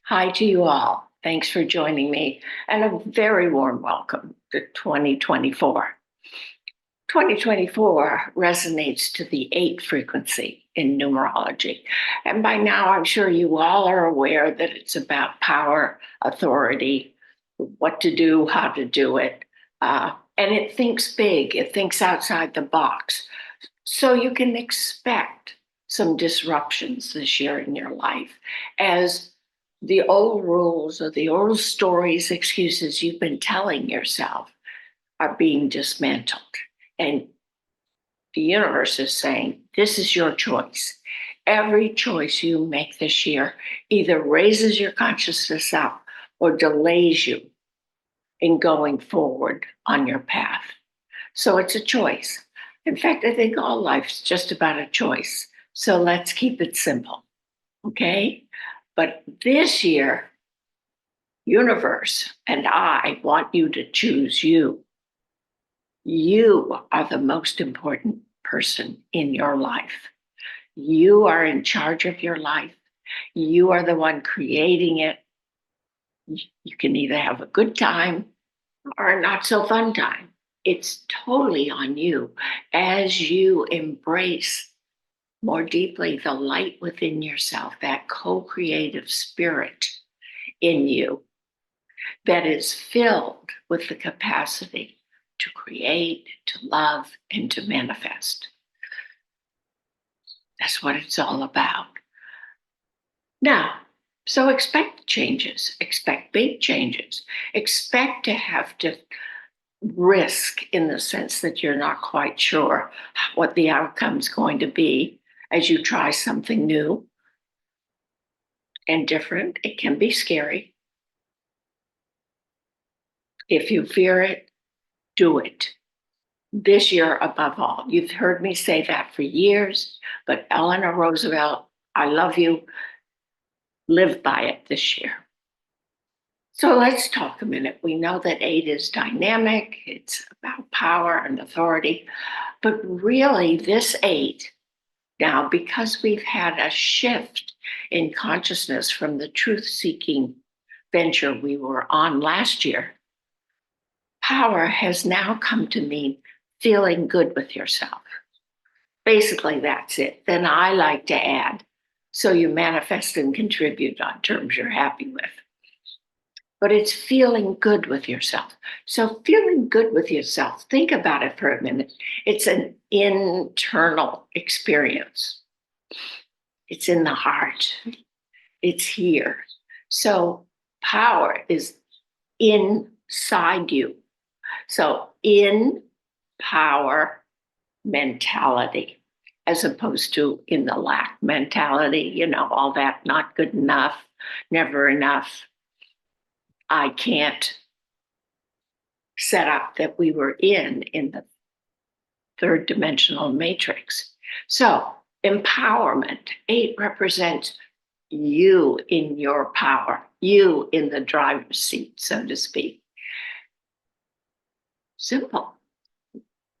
Hi to you all. Thanks for joining me, and a very warm welcome to 2024. 2024 resonates to the 8 frequency in numerology. And by now, I'm sure you all are aware that it's about power, authority, what to do, how to do it. And it thinks big, it thinks outside the box. So you can expect some disruptions this year in your life as the old rules or the old stories, excuses you've been telling yourself are being dismantled. And the universe is saying, this is your choice. Every choice you make this year either raises your consciousness up or delays you in going forward on your path. So it's a choice. In fact, I think all life's just about a choice. So let's keep it simple, okay? But this year, universe and I want you to choose you. You are the most important person in your life. You are in charge of your life. You are the one creating it. You can either have a good time or a not so fun time. It's totally on you as you embrace more deeply the light within yourself, that co-creative spirit in you that is filled with the capacity to create, to love, and to manifest. That's what it's all about. Now, so expect changes, expect big changes, expect to have to risk in the sense that you're not quite sure what the outcome's going to be as you try something new and different. It can be scary. If you fear it, do it. This year, above all, you've heard me say that for years, but Eleanor Roosevelt, I love you, lived by it this year. So let's talk a minute. We know that 8 is dynamic, it's about power and authority, but really, this 8 now, because we've had a shift in consciousness from the truth seeking venture we were on last year, power has now come to mean feeling good with yourself. Basically, that's it. Then I like to add, so you manifest and contribute on terms you're happy with. But it's feeling good with yourself. So, feeling good with yourself, think about it for a minute. It's an internal experience, it's in the heart, it's here. So, power is inside you. So, in power mentality, as opposed to in the lack mentality, all that not good enough, never enough. I can't setup that we were in the third dimensional matrix. So, empowerment, 8 represents you in your power, you in the driver's seat, so to speak. Simple.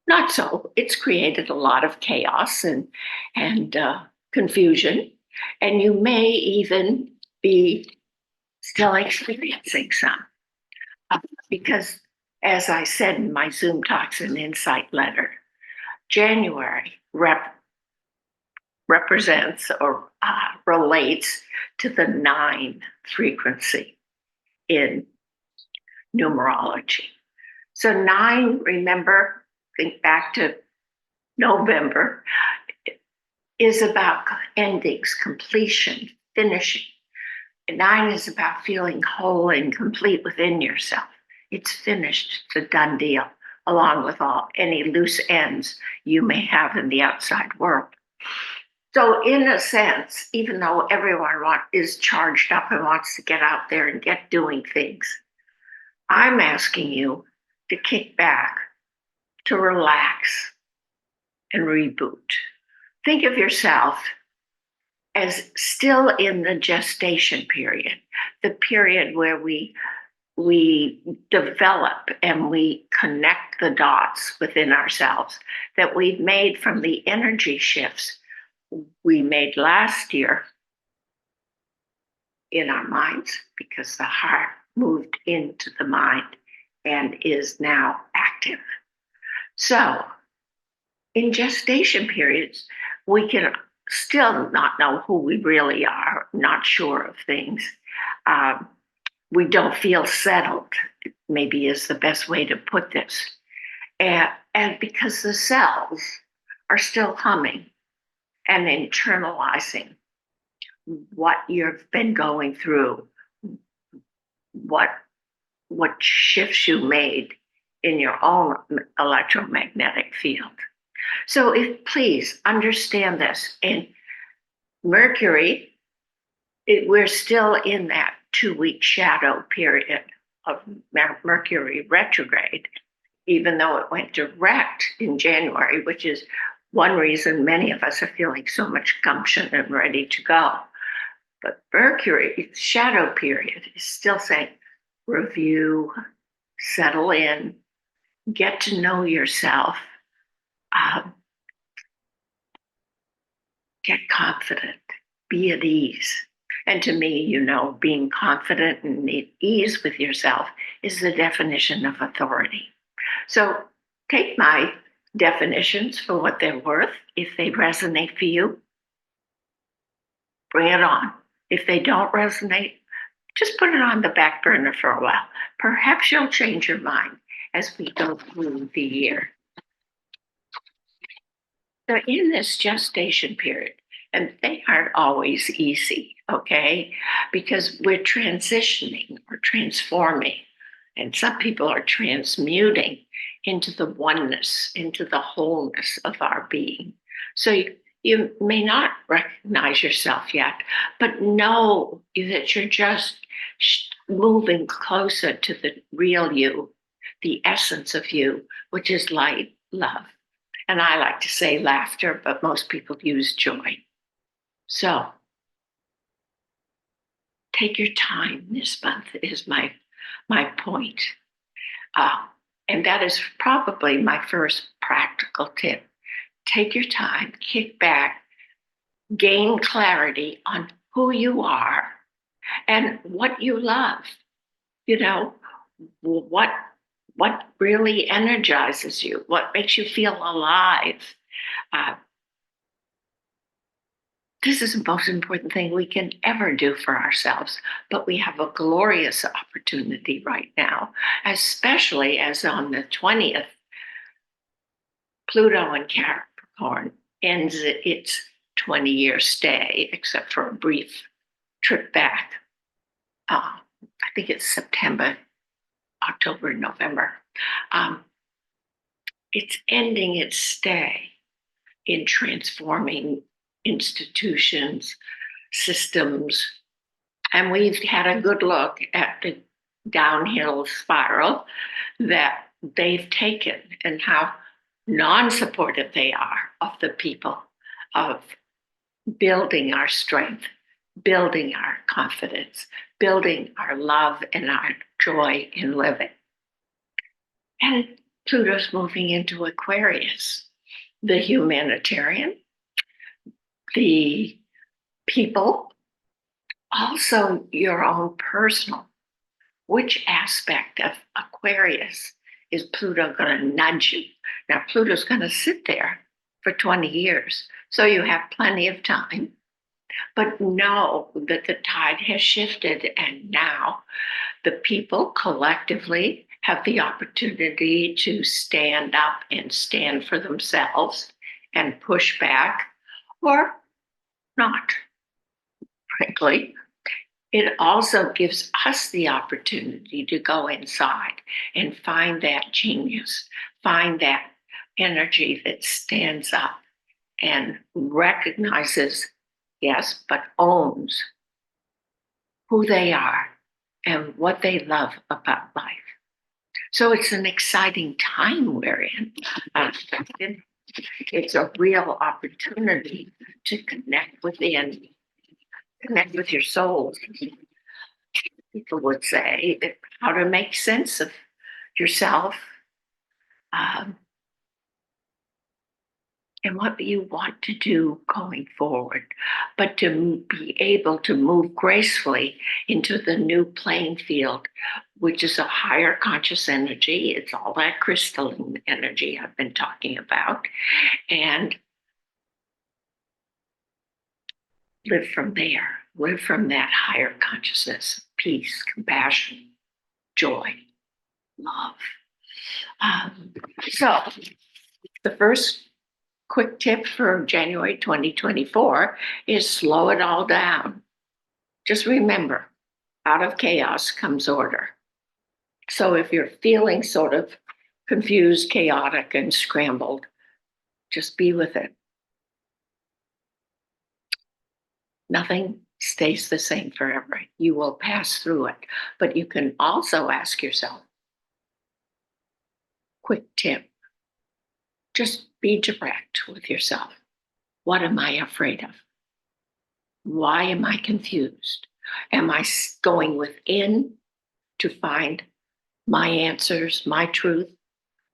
Not so. It's created a lot of chaos and confusion, and you may even be still experiencing some. Because, as I said in my Zoom Talks and Insight letter, January represents or relates to the 9 frequency in numerology. So 9, remember, think back to November, is about endings, completion, finishing. 9 is about feeling whole and complete within yourself. It's finished, it's a done deal, along with any loose ends you may have in the outside world. So in a sense, even though everyone is charged up and wants to get out there and get doing things, I'm asking you to kick back, to relax, and reboot. Think of yourself as still in the gestation period, the period where we develop and we connect the dots within ourselves that we've made from the energy shifts we made last year in our minds because the heart moved into the mind and is now active. So, in gestation periods, we can still not know who we really are, not sure of things. Um, we don't feel settled, maybe is the best way to put this. And because the cells are still humming and internalizing what you've been going through, what shifts you made in your own electromagnetic field. So if please understand this. And Mercury, we're still in that 2-week shadow period of Mercury retrograde, even though it went direct in January, which is one reason many of us are feeling so much gumption and ready to go. But Mercury, shadow period, is still saying, review, settle in, get to know yourself, get confident, be at ease. And to me, being confident and at ease with yourself is the definition of authority. So take my definitions for what they're worth. If they resonate for you, bring it on. If they don't resonate, just put it on the back burner for a while. Perhaps you'll change your mind as we go through the year. So in this gestation period, and they aren't always easy, okay? Because we're transitioning or transforming, and some people are transmuting into the oneness, into the wholeness of our being. So you may not recognize yourself yet, but know that you're just moving closer to the real you, the essence of you, which is light, love. And I like to say laughter, but most people use joy. So take your time this month is my point. And that is probably my first practical tip. Take your time, kick back, gain clarity on who you are and what you love. What really energizes you, what makes you feel alive. This is the most important thing we can ever do for ourselves, but we have a glorious opportunity right now, especially as on the 20th, Pluto in Capricorn ends its 20-year stay, except for a brief trip back. I think it's September, October, November. It's ending its stay in transforming institutions, systems. And we've had a good look at the downhill spiral that they've taken and how non-supportive they are of the people, of building our strength, building our confidence, building our love and our joy in living. And Pluto's moving into Aquarius, the humanitarian, the people, also your own personal. Which aspect of Aquarius is Pluto going to nudge you? Now, Pluto's going to sit there for 20 years, so you have plenty of time. But know that the tide has shifted, and now the people collectively have the opportunity to stand up and stand for themselves and push back, or not, frankly. It also gives us the opportunity to go inside and find that genius, find that energy that stands up and recognizes, yes, but owns who they are and what they love about life. So it's an exciting time we're in. It's a real opportunity to connect within, connect with your soul. People would say how to make sense of yourself, and what you want to do going forward, but to be able to move gracefully into the new playing field, which is a higher conscious energy. It's all that crystalline energy I've been talking about, and live from there, live from that higher consciousness, peace, compassion, joy, love. So, the first quick tip for January 2024 is slow it all down. Just remember, out of chaos comes order. So if you're feeling sort of confused, chaotic, and scrambled, just be with it. Nothing stays the same forever. You will pass through it. But you can also ask yourself, quick tip, just be direct with yourself. What am I afraid of? Why am I confused? Am I going within to find my answers, my truth?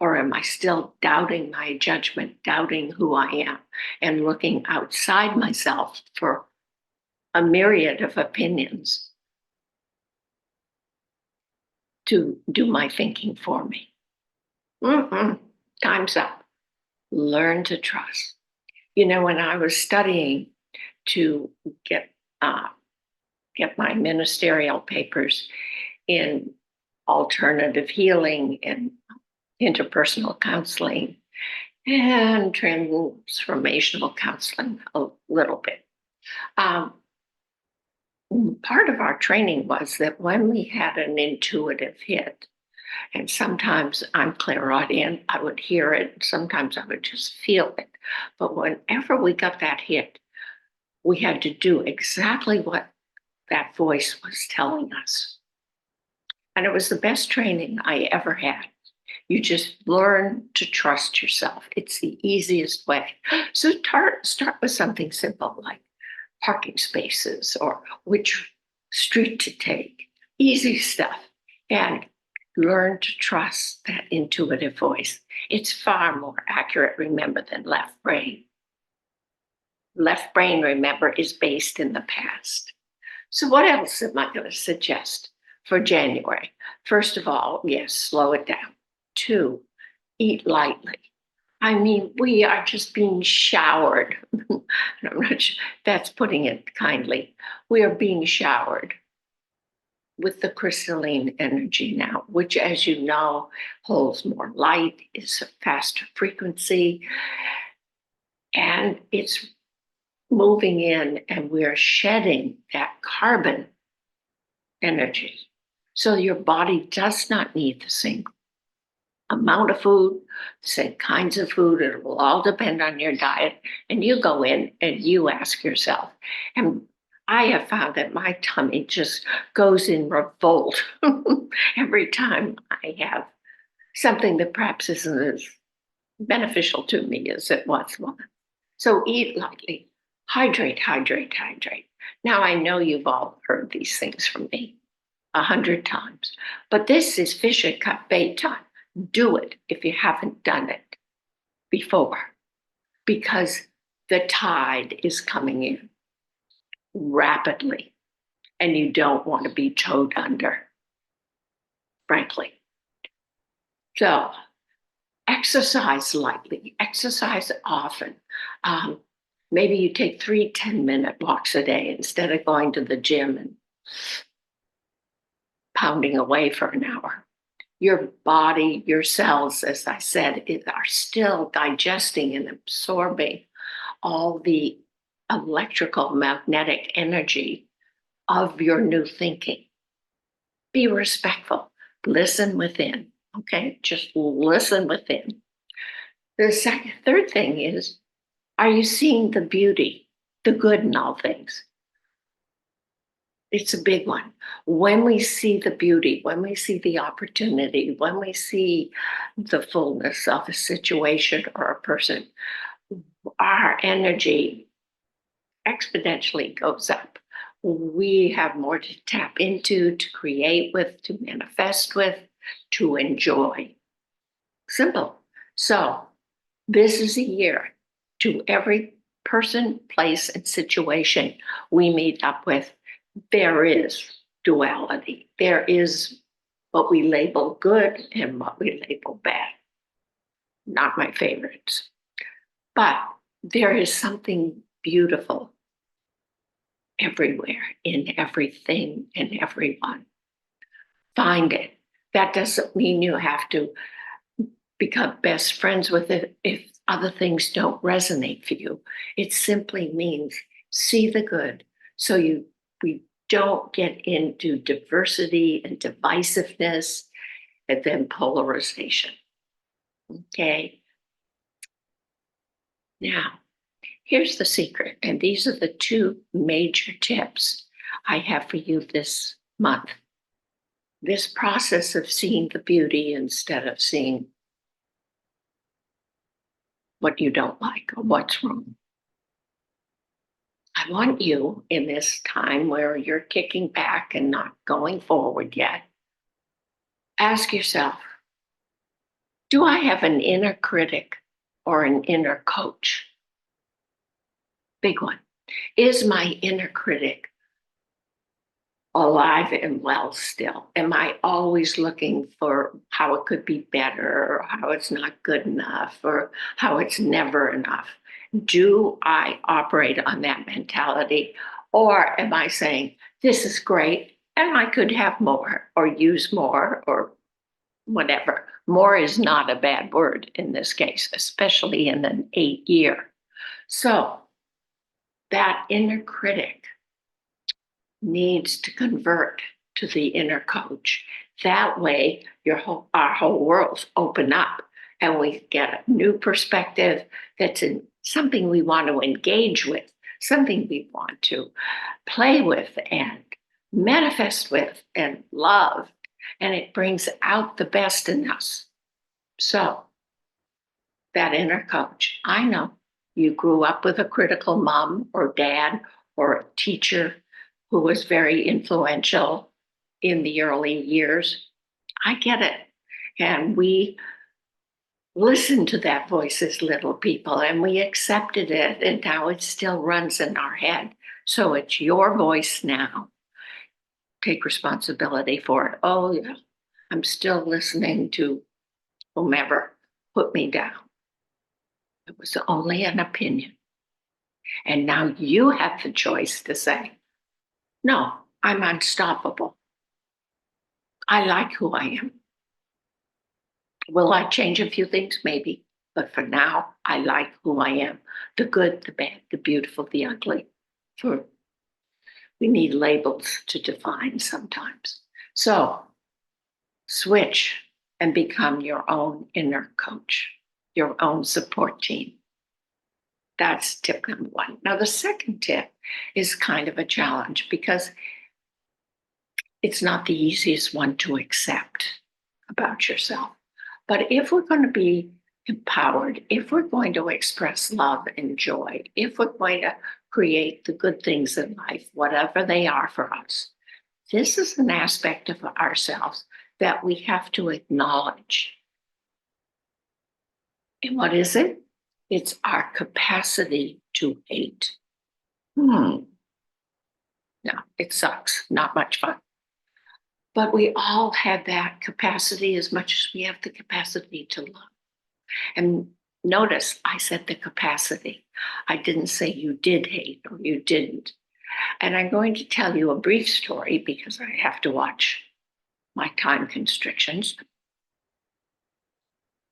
Or am I still doubting my judgment, doubting who I am, and looking outside myself for a myriad of opinions to do my thinking for me? Time's up. Learn to trust. You know, when I was studying to get my ministerial papers in alternative healing and interpersonal counseling and transformational counseling a little bit. Part of our training was that when we had an intuitive hit, and sometimes I'm clairaudient, I would hear it, sometimes I would just feel it. But whenever we got that hit, we had to do exactly what that voice was telling us. And it was the best training I ever had. You just learn to trust yourself. It's the easiest way. So start with something simple like parking spaces or which street to take. Easy stuff. And learn to trust that intuitive voice. It's far more accurate, remember, than left brain. Left brain, remember, is based in the past. So what else am I going to suggest for January? First of all, yes, slow it down. 2, eat lightly. I mean, we are just being showered. I'm not sure that's putting it kindly. We are being showered with the crystalline energy now, which, as you know, holds more light, is a faster frequency, and it's moving in, and we're shedding that carbon energy. So your body does not need the same amount of food, the same kinds of food. It will all depend on your diet. And you go in and you ask yourself. And I have found that my tummy just goes in revolt every time I have something that perhaps isn't as beneficial to me as it was once. So eat lightly, hydrate, hydrate, hydrate. Now I know you've all heard these things from me 100 times, but this is fish and cut bait time. Do it if you haven't done it before, because the tide is coming in rapidly and you don't want to be towed under, frankly. So exercise lightly, exercise often. Maybe you take 3 10-minute walks a day instead of going to the gym and pounding away for an hour. Your body, your cells, as I said, are still digesting and absorbing all the electrical magnetic energy of your new thinking. Be respectful. Listen within. Okay, just listen within. The third thing is, are you seeing the beauty, the good in all things? It's a big one. When we see the beauty, when we see the opportunity, when we see the fullness of a situation or a person, our energy exponentially goes up. We have more to tap into, to create with, to manifest with, to enjoy. Simple. So this is a year to every person, place, and situation we meet up with, there is duality. There is what we label good and what we label bad. Not my favorites. But there is something beautiful everywhere, in everything and everyone. Find it. That doesn't mean you have to become best friends with it if other things don't resonate for you. It simply means see the good so we don't get into diversity and divisiveness and then polarization. Okay. Now, here's the secret, and these are the two major tips I have for you this month. This process of seeing the beauty instead of seeing what you don't like or what's wrong. I want you in this time where you're kicking back and not going forward yet, ask yourself, do I have an inner critic or an inner coach? Big one. Is my inner critic alive and well still? Am I always looking for how it could be better or how it's not good enough or how it's never enough? Do I operate on that mentality? Or am I saying, this is great and I could have more or use more or whatever? More is not a bad word in this case, especially in an 8-year. So that inner critic needs to convert to the inner coach. That way, our whole worlds open up and we get a new perspective that's in something we want to engage with, something we want to play with and manifest with and love. And it brings out the best in us. So, that inner coach, I know you grew up with a critical mom or dad or a teacher who was very influential in the early years. I get it. And we listened to that voice as little people and we accepted it. And now it still runs in our head. So it's your voice now. Take responsibility for it. Oh, yeah, I'm still listening to whomever put me down. It was only an opinion. And now you have the choice to say, no, I'm unstoppable. I like who I am. Will I change a few things? Maybe. But for now, I like who I am. The good, the bad, the beautiful, the ugly. We need labels to define sometimes. So switch and become your own inner coach, your own support team. That's tip number one. Now, the second tip is kind of a challenge because it's not the easiest one to accept about yourself. But if we're going to be empowered, if we're going to express love and joy, if we're going to create the good things in life, whatever they are for us, this is an aspect of ourselves that we have to acknowledge. And what is it? It's our capacity to hate. No, it sucks. Not much fun. But we all have that capacity as much as we have the capacity to love. And notice I said the capacity. I didn't say you did hate or you didn't. And I'm going to tell you a brief story because I have to watch my time constrictions.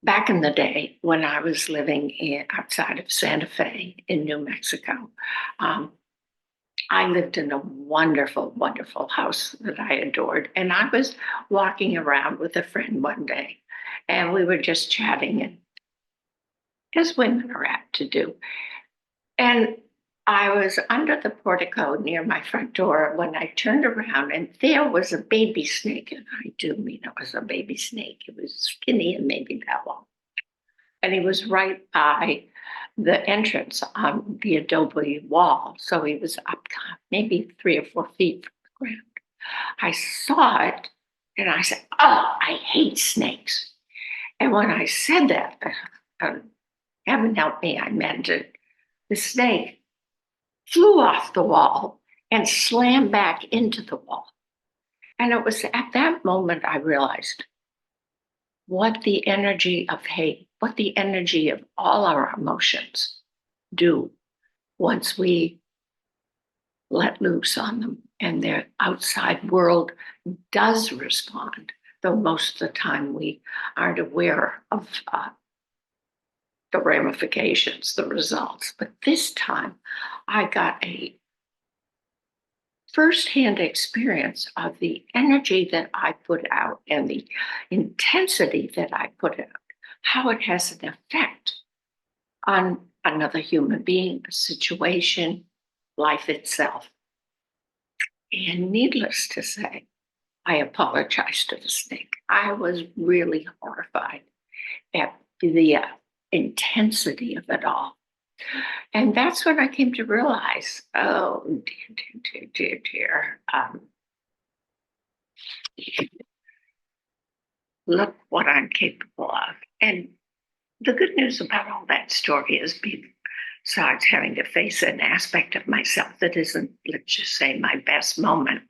Back in the day when I was living outside of Santa Fe in New Mexico, I lived in a wonderful, wonderful house that I adored. And I was walking around with a friend one day, and we were just chatting, and as women are apt to do. And I was under the portico near my front door when I turned around, and there was a baby snake. And I do mean it was a baby snake. It was skinny and maybe that long. And he was right by the entrance on the adobe wall. So he was up maybe 3 or 4 feet from the ground. I saw it and I said, oh, I hate snakes. And when I said that, heaven help me, I meant it The snake flew off the wall and slammed back into the wall. And it was at that moment I realized what the energy of hate, what the energy of all our emotions do once we let loose on them and their outside world does respond, though most of the time we aren't aware of the ramifications, the results. But this time I got a firsthand experience of the energy that I put out and the intensity that I put out, how it has an effect on another human being, a situation, life itself. And needless to say, I apologized to the snake. I was really horrified at the intensity of it all. And that's when I came to realize, oh, dear. Look what I'm capable of. And the good news about all that story is, besides having to face an aspect of myself that isn't, let's just say, my best moment,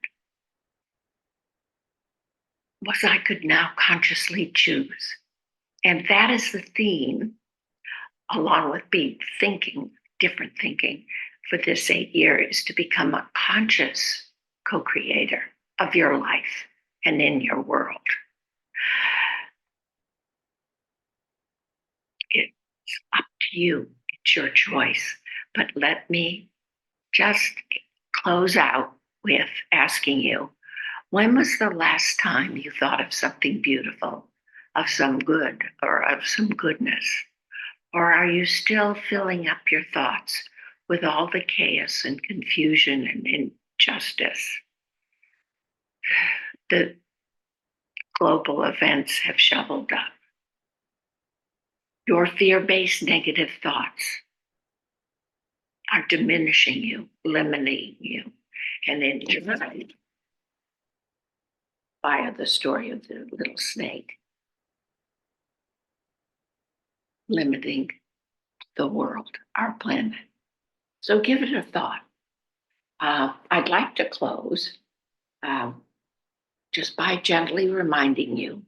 was I could now consciously choose. And that is the theme, along with being thinking, different thinking for this 8 years, to become a conscious co-creator of your life and in your world. It's up to you. It's your choice. But let me just close out with asking you, when was the last time you thought of something beautiful, of some good, or of some goodness? Or are you still filling up your thoughts with all the chaos and confusion and injustice? The global events have shoveled up. Your fear-based negative thoughts are diminishing you, eliminating you, and then via the story of the little snake, limiting the world, our planet. So give it a thought. I'd like to close just by gently reminding you,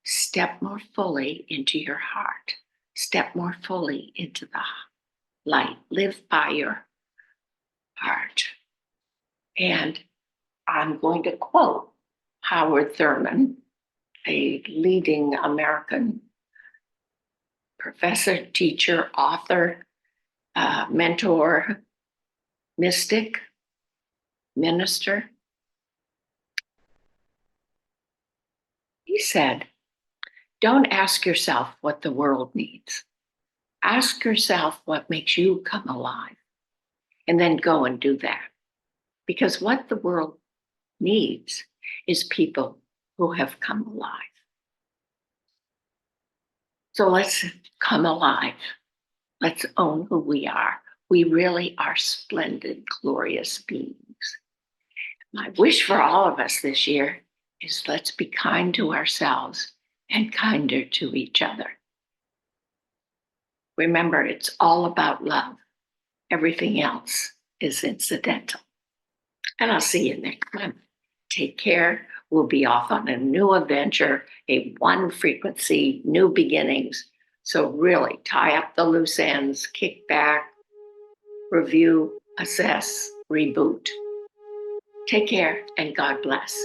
step more fully into your heart, step more fully into the light, live by your heart. And I'm going to quote Howard Thurman, a leading American professor, teacher, author, mentor, mystic, minister. He said, don't ask yourself what the world needs. Ask yourself what makes you come alive, and then go and do that. Because what the world needs is people who have come alive. So let's come alive. Let's own who we are. We really are splendid, glorious beings. My wish for all of us this year is let's be kind to ourselves and kinder to each other. Remember, it's all about love. Everything else is incidental. And I'll see you next month. Take care. We'll be off on a new adventure, a one frequency, new beginnings. So really tie up the loose ends, kick back, review, assess, reboot. Take care and God bless.